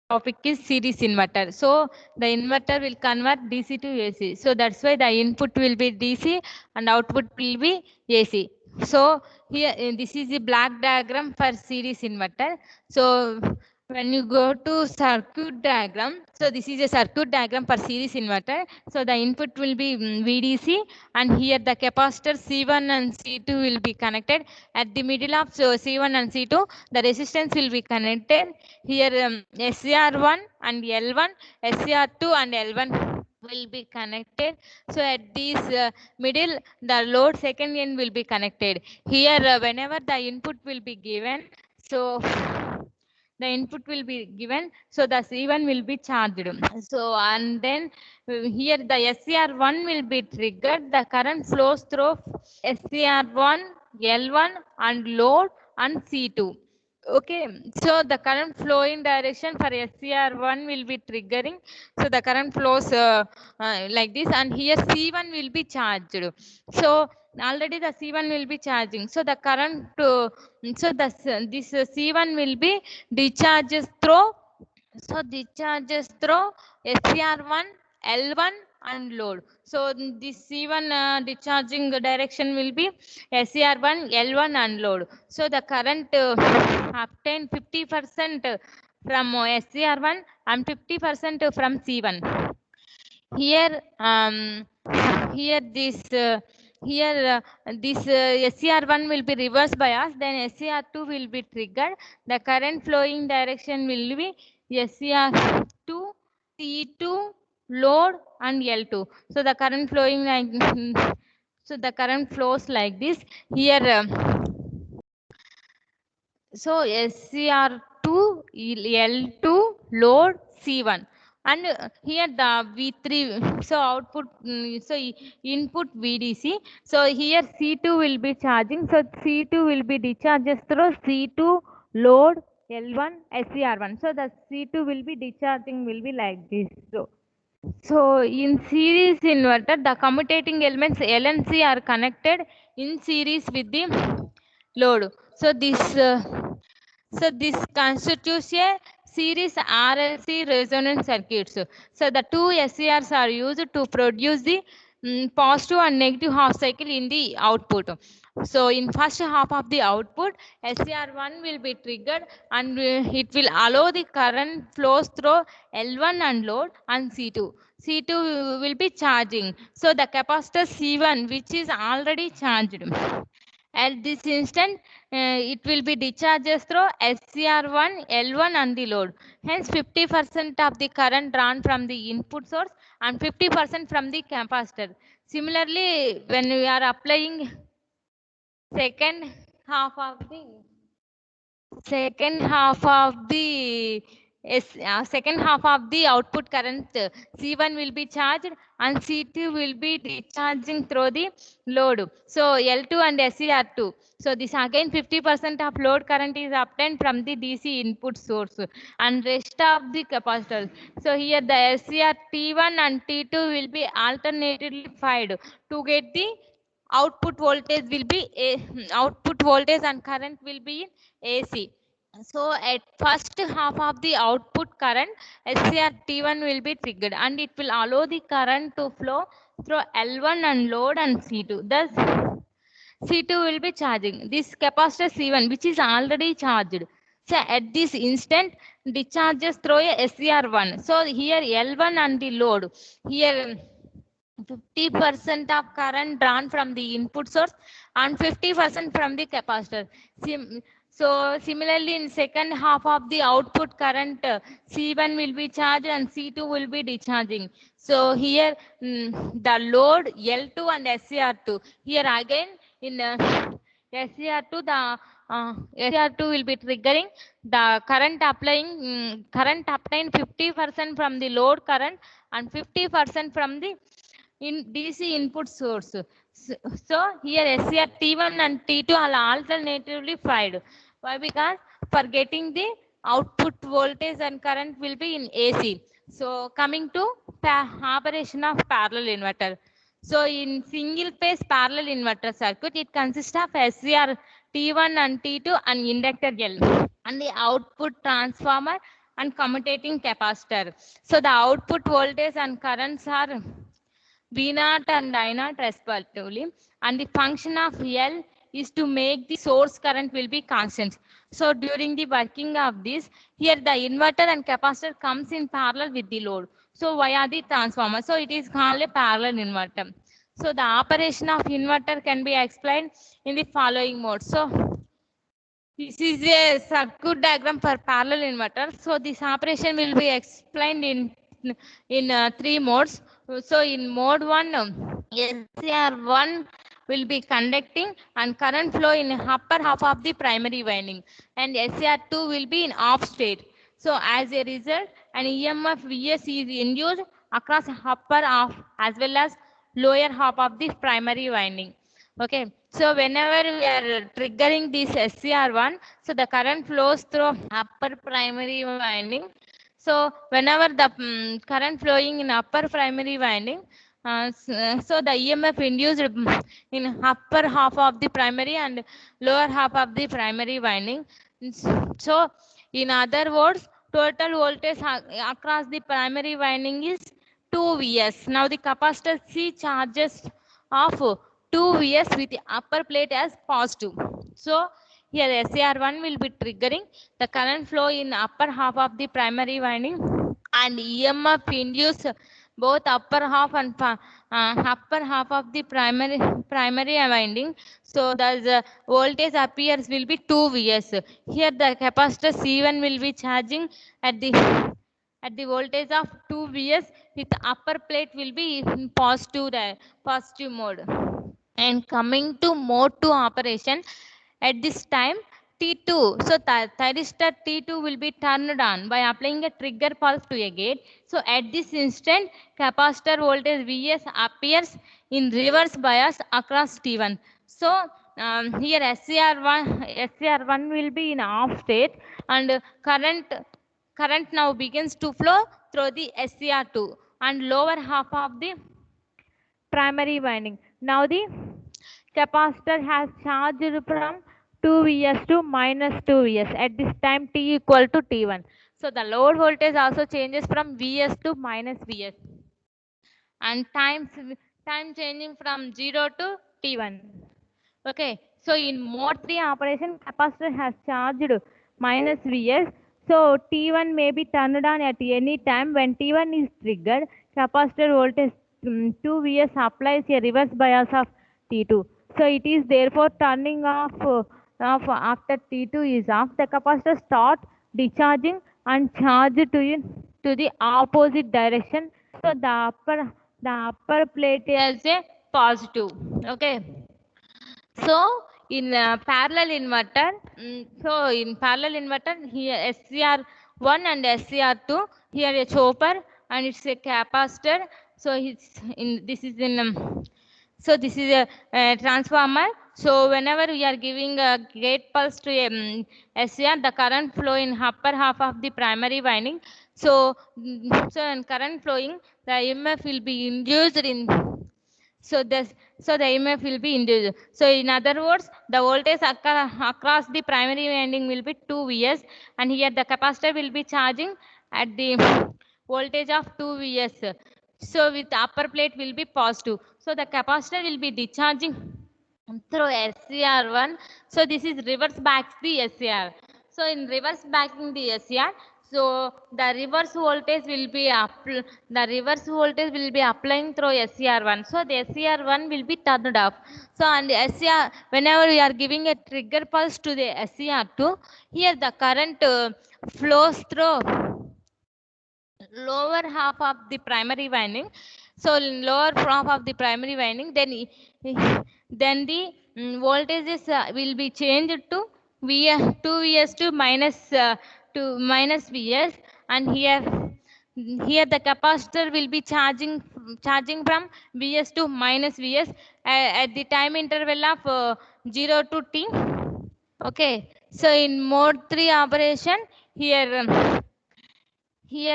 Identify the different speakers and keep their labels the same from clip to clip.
Speaker 1: topic is series inverter. So the inverter will convert DC to AC. So that's why the input will be DC and output will be AC. So here this is the black diagram for series inverter. So when you go to circuit diagram, so this is a circuit diagram for series inverter. So the input will be VDC, and here the capacitor C1 and C2 will be connected. At the middle of C1 and C2, the resistance will be connected. Here SCR1 and L1, SCR2 and L1 will be connected. So at this middle, the load second end will be connected. Here whenever the input will be given, so the input will be given, so the C1 will be charged. So and then here the SCR1 will be triggered. The current flows through SCR1, L1 and load and C2. Okay, so the current flowing direction for SCR1 will be triggering. So the current flows like this, and here C1 will be charged. So already the C1 will be charging. So the current, so this C1 will be discharges through. So discharges through SCR1, L1 and load. So this C1 discharging direction will be SCR1, L1 and load. So the current obtained 50% from SCR1 and 50% from C1. Here here this SCR1 will be reverse bias, then SCR2 will be triggered. The current flowing direction will be SCR2, C2, load and L2. So the current flowing like so the current flows like this. Here so SCR2, L2, load C1. And here the V3, so output, so input VDC. So here C2 will be charging. So C2 will be discharges through C2, load, L1, SCR1. So the C2 will be discharging will be like this. So in series inverter, the commutating elements L and C are connected in series with the load. So this constitutes a series RLC resonance circuits. So the two SCRs are used to produce the positive and negative half cycle in the output. So in first half of the output, SCR1 will be triggered, and it will allow the current flows through L1 and load and C2. C2 will be charging. So the capacitor C1, which is already charged. At this instant, it will be discharges through SCR1, L1 and the load. Hence, 50% of the current drawn from the input source and 50% from the capacitor. Similarly, when we are applying second half of the second half of the output current, C1 will be charged and C2 will be discharging through the load. So L2 and SCR2. So this again 50% of load current is obtained from the DC input source and rest of the capacitors. So here the SCR T1 and T2 will be alternately fired to get the output voltage will be output voltage and current will be in AC. So at first half of the output current, SCR T1 will be triggered and it will allow the current to flow through L1 and load and C2. Thus C2 will be charging this capacitor C1, which is already charged. So at this instant discharges through a SCR1. So here L1 and the load. Here 50% of current drawn from the input source and 50% from the capacitor. So similarly, in second half of the output current, C1 will be charged and C2 will be discharging. So here the load L2 and SCR2. Here again in SCR2, the SCR2 will be triggering the current applying current obtained 50% from the load current and 50% from the in DC input source. So here SCR T1 and T2 are alternatively fired. Why? Because for getting the output voltage and current will be in AC. So coming to operation of parallel inverter. So in single phase parallel inverter circuit, it consists of SCR T1 and T2 and inductor L and the output transformer and commutating capacitor. So the output voltage and currents are V0 and I0 respectively, and the function of L is to make the source current will be constant. So during the working of this, here the inverter and capacitor comes in parallel with the load. So via the transformer, so it is called a parallel inverter. So the operation of inverter can be explained in the following mode. So this is a circuit diagram for parallel inverter. So this operation will be explained in three modes. So in mode 1, SCR1 will be conducting and current flow in upper half of the primary winding, and SCR2 will be in off state. So as a result, an EMF Vs is induced across upper half as well as lower half of the primary winding. Okay, so whenever we are triggering this SCR1, so the current flows through upper primary winding. So whenever the current flowing in upper primary winding, so the EMF induced in upper half of the primary and lower half of the primary winding. So in other words, total voltage across the primary winding is 2 Vs. Now the capacitor C charges of 2 Vs with the upper plate as positive. So here SCR1 will be triggering the current flow in upper half of the primary winding, and EMF induced both upper half and upper half of the primary winding. So the voltage appears will be 2 Vs. Here the capacitor C1 will be charging at the voltage of 2 Vs with upper plate will be in positive mode. And coming to mode 2 operation, at this time T2, so thyristor T2 will be turned on by applying a trigger pulse to a gate. So at this instant, capacitor voltage Vs appears in reverse bias across T1. So here SCR1 will be in off state, and current now begins to flow through the SCR2 and lower half of the primary winding. Now the capacitor has charged from 2 Vs to minus 2 Vs at this time T equal to T1. So the load voltage also changes from Vs to minus Vs, and time changing from 0 to T1. Okay, so in mode 3 operation, capacitor has charged minus Vs. So T1 may be turned on at any time. When T1 is triggered, capacitor voltage 2 Vs applies a reverse bias of T2. So it is therefore turning off after T2 is off. The capacitor start discharging and charge to the opposite direction. So the upper plate is a positive. Okay. So in parallel inverter, here SCR1 and SCR2, here a chopper and it's a capacitor. So this is a transformer. So whenever we are giving a gate pulse to a SCR, the current flow in upper half of the primary winding. So in current flowing, the EMF will be induced in. So the EMF will be induced. So in other words, the voltage across the primary winding will be 2 Vs, and here the capacitor will be charging at the voltage of 2 Vs. So with the upper plate will be positive. So the capacitor will be discharging through SCR1. So this is reverse backs the SCR. So in reverse backing the SCR, so the reverse voltage will be applying through SCR1. So the SCR1 will be turned off. So and the SCR, whenever we are giving a trigger pulse to the SCR2, here the current flows through lower half of the primary winding. So in lower half of the primary winding, then the voltages will be changed to 2 Vs to minus Vs, and here the capacitor will be charging from Vs to minus Vs at the time interval of 0 to T. Okay, so in mode 3 operation, here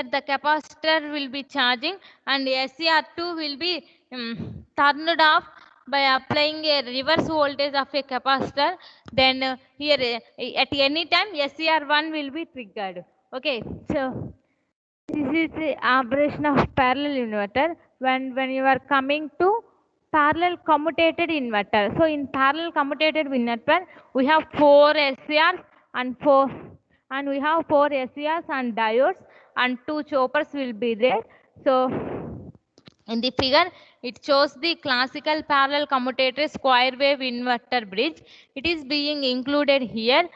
Speaker 1: the capacitor will be charging and SCR2 will be turned off by applying a reverse voltage of a capacitor, then here at any time SCR1 will be triggered. Okay, so this is the operation of parallel inverter when you are coming to parallel commutated inverter. So in parallel commutated inverter, we have four SCRs and four SCRs and diodes and two choppers will be there. So in the figure, it shows the classical parallel commutator square wave inverter bridge. It is being included here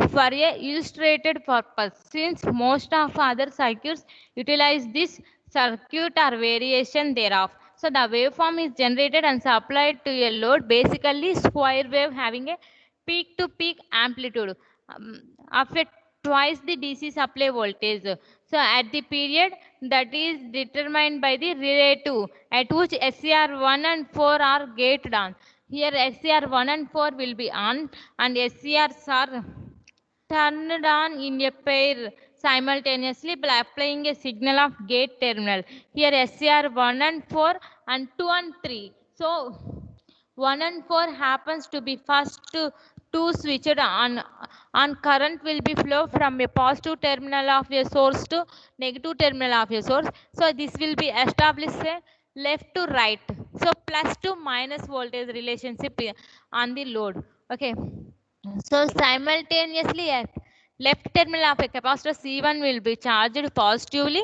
Speaker 1: for a illustrated purpose. Since most of other circuits utilize this circuit or variation thereof. So the waveform is generated and supplied to a load, basically square wave having a peak to peak amplitude of a twice the DC supply voltage. So at the period that is determined by the relative at which SCR1 and 4 are gated on. Here SCR1 and 4 will be on and SCRs are turned on in a pair simultaneously by applying a signal of gate terminal. Here SCR1 and 4 and 2 and 3. So 1 and 4 happens to be first two switched on current will be flow from a positive terminal of a source to negative terminal of a source. So this will be established left to right. So plus to minus voltage relationship on the load. Okay. So simultaneously at left terminal of a capacitor C1 will be charged positively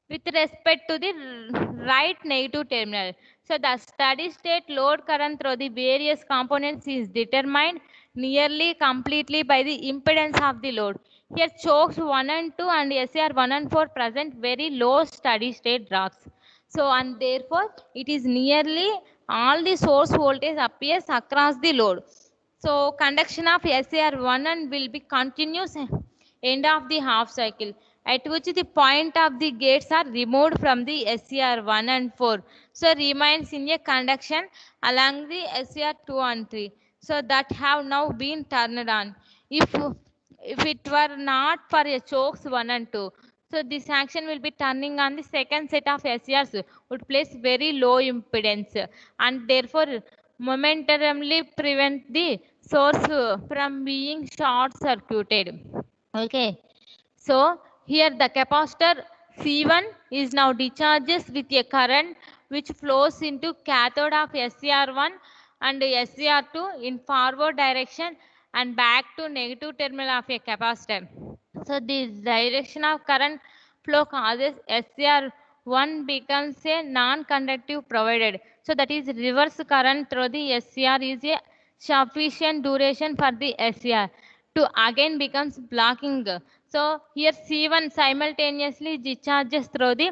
Speaker 1: with respect to the right negative terminal. So the steady state load current through the various components is determined nearly completely by the impedance of the load. Here chokes 1 and 2 and SCR 1 and 4 present very low steady state drops. So and therefore it is nearly all the source voltage appears across the load. So conduction of SCR1 and will be continuous end of the half cycle at which the point of the gates are removed from the SCR1 and 4. So remains in a conduction along the SCR2 and 3. So that have now been turned on. If it were not for a chokes 1 and 2, so this action will be turning on the second set of SCRs would place very low impedance and therefore momentarily prevent the source from being short circuited. Okay, so here the capacitor C1 is now discharges with a current which flows into cathode of SCR1 and SCR2 in forward direction and back to negative terminal of a capacitor. So this direction of current flow causes SCR1 becomes a non-conductive provided. So that is reverse current through the SCR is a sufficient duration for the SCR to again becomes blocking. So here C1 simultaneously discharges through the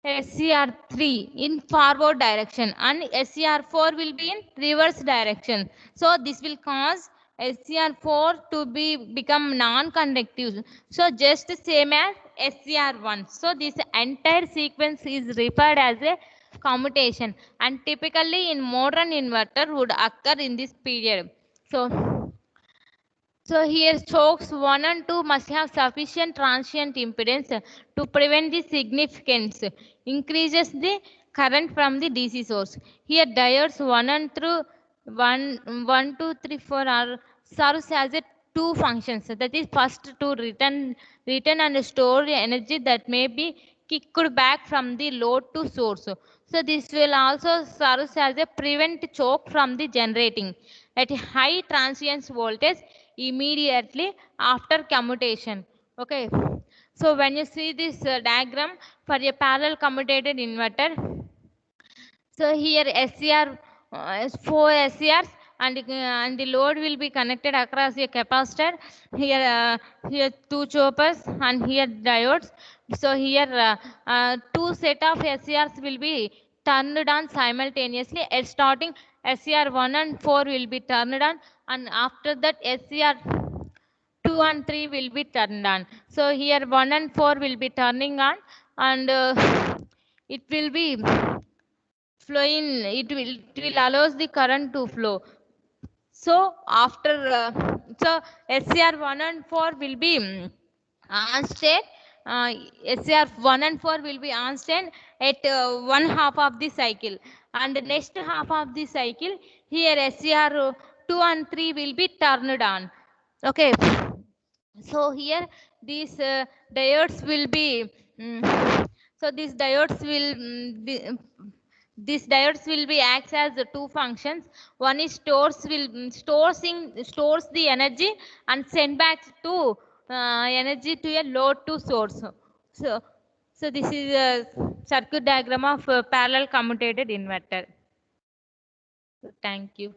Speaker 1: SCR3 in forward direction and SCR4 will be in reverse direction. So this will cause SCR4 to become non-conductive. So just same as SCR1. So this entire sequence is referred as a commutation and typically in modern inverter would occur in this period. So here chokes 1 and 2 must have sufficient transient impedance to prevent the significance increases the current from the DC source. Here diodes 1 and 1, 2, 3, 4 are serves as a two functions. That is first to return and store energy that may be kicked back from the load to source. So this will also serve as a prevent choke from the generating at high transience voltage immediately after commutation. Okay, so when you see this diagram for a parallel commutated inverter, so here SCR 4 SCRs and the load will be connected across a capacitor. Here two choppers and here diodes. So here two set of SCRs will be turned on simultaneously. At starting SCR 1 and 4 will be turned on and after that SCR 2 and 3 will be turned on. So here 1 and 4 will be turning on and it will be flowing, it will allows the current to flow. So after so SCR1 and 4 will be on state. uh, SCR1 and 4 will be on state at one half of the cycle and the next half of the cycle, here SCR 2 and 3 will be turned on. Okay. So here these diodes will be so these diodes will these diodes will be acts as the two functions. One is stores the energy and send back to energy to a load to source. So this is a circuit diagram of parallel commutated inverter. So thank you.